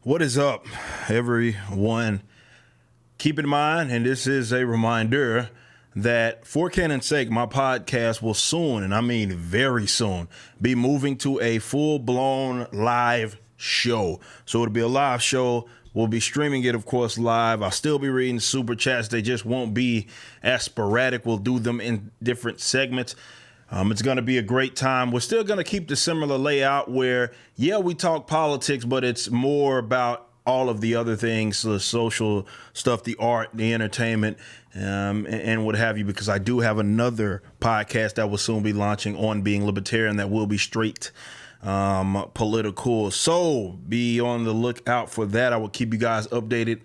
What is up, everyone? Keep in mind, and this is a reminder, that For Canon's Sake, my podcast will soon, and I mean very soon, be moving to a full-blown live show. So it'll be a live show. We'll be streaming it, of course, live. I'll still be reading super chats. They just won't be as sporadic. We'll do them in different segments. It's going to be a great time. We're still going to keep the similar layout where, yeah, we talk politics, but it's more about all of the other things, the social stuff, the art, the entertainment, and what have you, because I do have another podcast that will soon be launching on being libertarian that will be straight political. So be on the lookout for that. I will keep you guys updated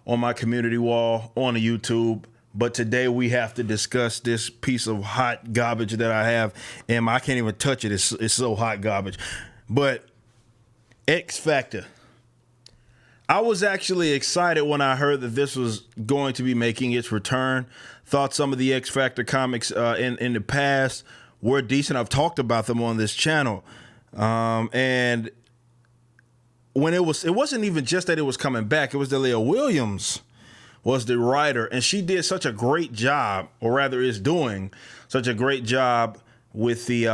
on my community wall, on the YouTube. But today we have to discuss this piece of hot garbage that I have, and I can't even touch it. It's so hot garbage. But X Factor. I was actually excited when I heard that this was going to be making its return. Thought some of the X Factor comics in the past were decent. I've talked about them on this channel. And when it wasn't even just that it was coming back. It was that Leah Williams was the writer, and she did such a great job, or rather is doing such a great job with the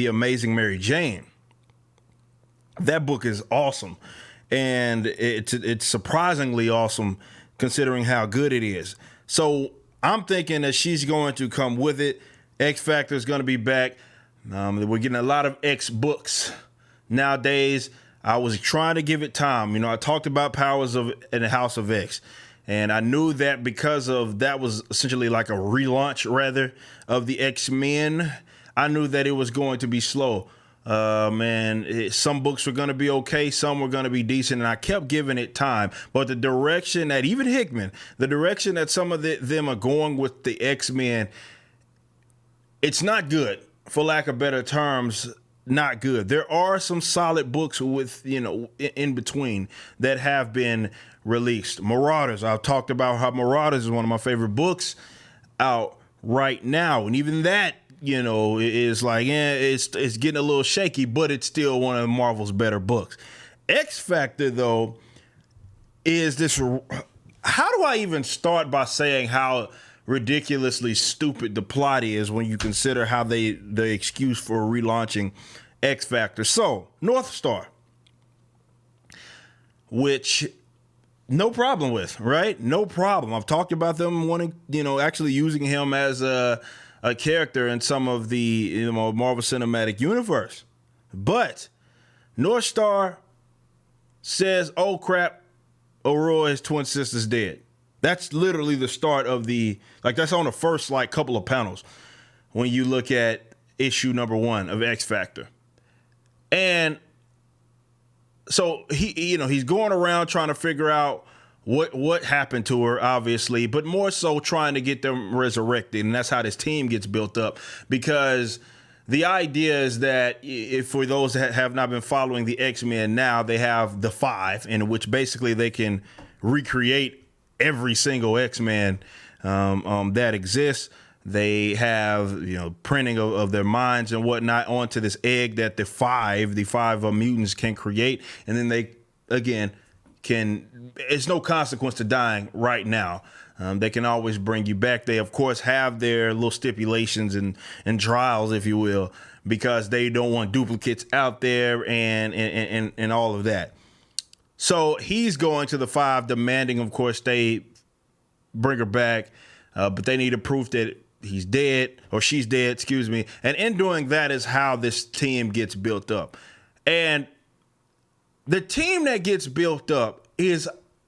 Amazing Mary Jane. That book is awesome, and it's surprisingly awesome considering how good it is. So I'm thinking that she's going to come with it. X Factor is going to be back. We're getting a lot of X books nowadays. I was trying to give it time. You know, I talked about Powers of in the House of X, and I knew that because of that was essentially like a relaunch, rather, of the X-Men. I knew that it was going to be slow. Some books were going to be okay, some were going to be decent, and I kept giving it time. But the direction that even Hickman, the direction that some of them are going with the X-Men, it's not good, for lack of better terms. Not good. There are some solid books with, in between that have been released. Marauders. I've talked about how Marauders is one of my favorite books out right now. And even that, is like, it's getting a little shaky, but it's still one of Marvel's better books. X Factor, though, is this. How do I even start by saying how ridiculously stupid the plot is when you consider how the excuse for relaunching X Factor? So, North Star, which no problem with, right? No problem. I've talked about them wanting, actually using him as a character in some of the Marvel Cinematic Universe. But North Star says, oh crap, Aurora's twin sister's dead. That's literally the start of that's on the first couple of panels when you look at issue number 1 of X Factor. And so he's going around trying to figure out what happened to her, obviously, but more so trying to get them resurrected. And that's how this team gets built up, because the idea is that if for those that have not been following the X-Men now, they have the 5, in which basically they can recreate every single X-Man that exists. They have, printing of their minds and whatnot onto this egg that the five mutants can create. And then they, again, it's no consequence to dying right now. They can always bring you back. They, of course, have their little stipulations and trials, if you will, because they don't want duplicates out there and all of that. So he's going to the 5, demanding, of course, they bring her back, but they need a proof that he's dead, or she's dead, excuse me. And in doing that is how this team gets built up. And the team that gets built up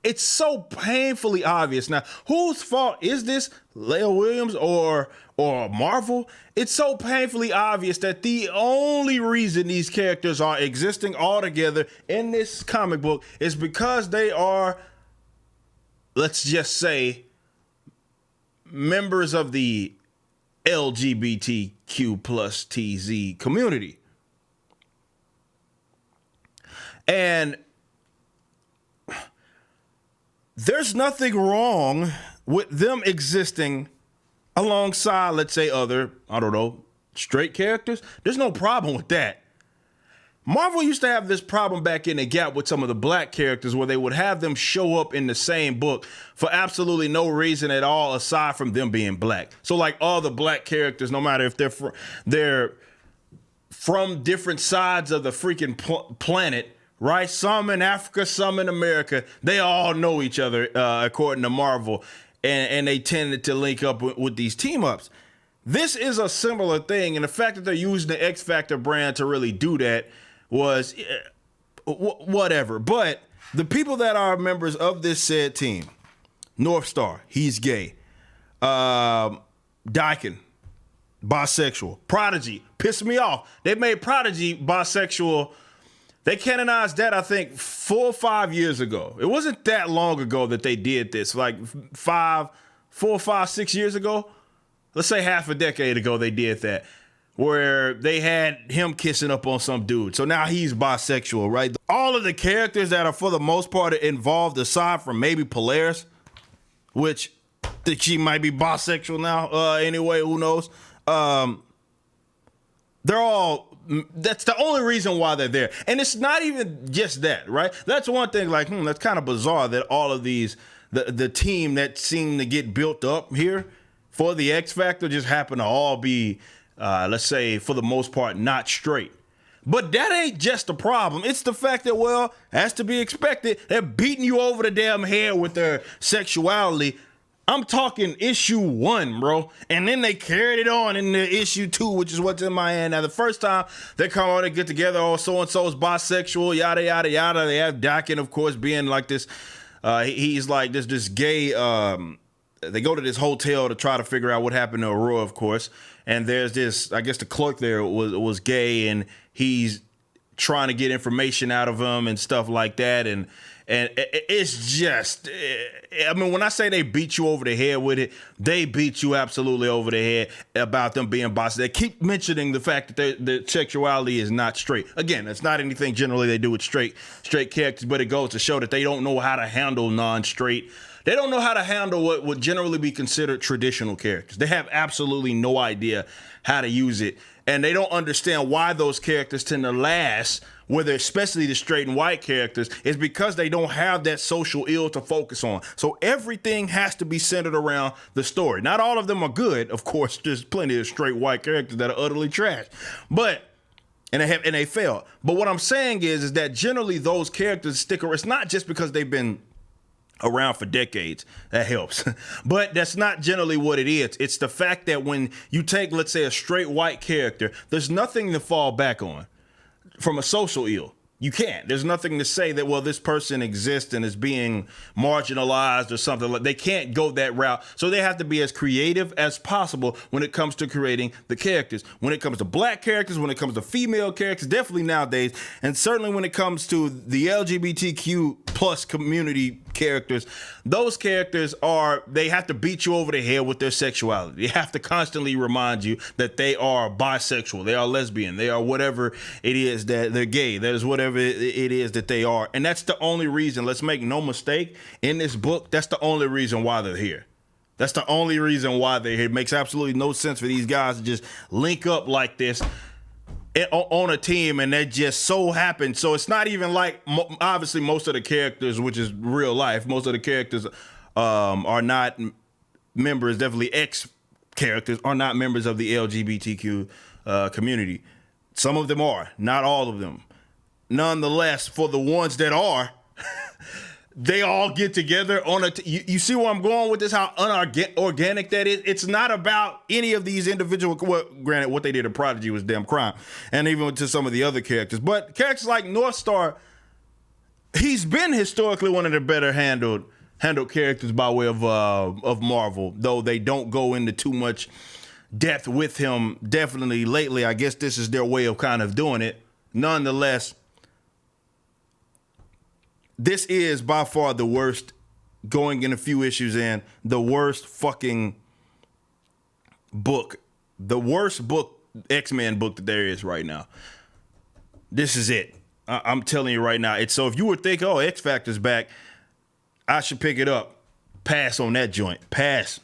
it's so painfully obvious. Now, whose fault is this? Leah Williams or Marvel? It's so painfully obvious that the only reason these characters are existing all together in this comic book is because they are, let's just say, members of the LGBTQ plus TZ community. And there's nothing wrong with them existing alongside, let's say, other, straight characters. There's no problem with that. Marvel used to have this problem back in the gap with some of the black characters where they would have them show up in the same book for absolutely no reason at all aside from them being black. So like all the black characters, no matter if they're from different sides of the freaking planet, right? Some in Africa, some in America, they all know each other according to Marvel, and they tended to link up with these team ups. This is a similar thing, and the fact that they're using the X Factor brand to really do that was whatever. But the people that are members of this said team, North Star, he's gay. Daikon, bisexual. Prodigy, pissed me off. They made Prodigy bisexual. They canonized that, I think, 4 or 5 years ago. It wasn't that long ago that they did this, like 4, 5, 6 years ago. Let's say half a decade ago they did that, where they had him kissing up on some dude. So now he's bisexual, right? All of the characters that are for the most part involved, aside from maybe Polaris, which she might be bisexual now anyway, who knows? They're all, that's the only reason why they're there. And it's not even just that, right? That's one thing, like, that's kind of bizarre that all of these, the team that seemed to get built up here for the X Factor just happen to all be, let's say, for the most part, not straight. But that ain't just the problem. It's the fact that, well, as to be expected, they're beating you over the damn head with their sexuality. I'm talking issue 1, bro. And then they carried it on into issue 2, which is what's in my hand. Now, the first time they come on and get together, oh, so-and-so's bisexual, yada, yada, yada. They have Daikon, of course, being like this. He's like this gay. They go to this hotel to try to figure out what happened to Aurora, of course. And there's this, I guess the clerk there was gay, and he's trying to get information out of him and stuff like that. And it's just, I mean, when I say they beat you over the head with it, they beat you absolutely over the head about them being bosses. They keep mentioning the fact that their sexuality is not straight. Again, it's not anything generally they do with straight characters, but it goes to show that they don't know how to handle non-straight. They don't know how to handle what would generally be considered traditional characters. They have absolutely no idea how to use it. And they don't understand why those characters tend to last, whether especially the straight and white characters, is because they don't have that social ill to focus on. So everything has to be centered around the story. Not all of them are good. Of course, there's plenty of straight white characters that are utterly trash. And they fail. But what I'm saying is that generally those characters stick around. It's not just because they've been around for decades. That helps. But that's not generally what it is. It's the fact that when you take, let's say, a straight white character, there's nothing to fall back on from a social ill. You can't. There's nothing to say that, well, this person exists and is being marginalized or something. Like, they can't go that route. So they have to be as creative as possible when it comes to creating the characters. When it comes to black characters, when it comes to female characters, definitely nowadays, and certainly when it comes to the LGBTQ plus community characters, those characters they have to beat you over the head with their sexuality. They have to constantly remind you that they are bisexual, they are lesbian, they are whatever it is that they're gay, that is whatever it is that they are. And that's the only reason, let's make no mistake, in this book, that's the only reason why they're here. That's the only reason why they're here. It makes absolutely no sense for these guys to just link up like this on a team, and that just so happens. So it's not even like, obviously most of the characters, which is real life, most of the characters are not members, definitely X characters are not members of the LGBTQ community. Some of them are, not all of them. Nonetheless, for the ones that are, they all get together on you see where I'm going with this, how unorganic that is? It's not about any of these individual, well, granted, what they did to Prodigy was damn crime, and even to some of the other characters. But characters like North Star, he's been historically one of the better handled characters by way of Marvel, though they don't go into too much depth with him. Definitely lately, I guess this is their way of kind of doing it. Nonetheless, this is by far the worst, going in a few issues in, the worst fucking book, the worst book, X-Men book that there is right now. This is it. I'm telling you right now. So if you would think, oh, X Factor's back, I should pick it up. Pass on that joint. Pass.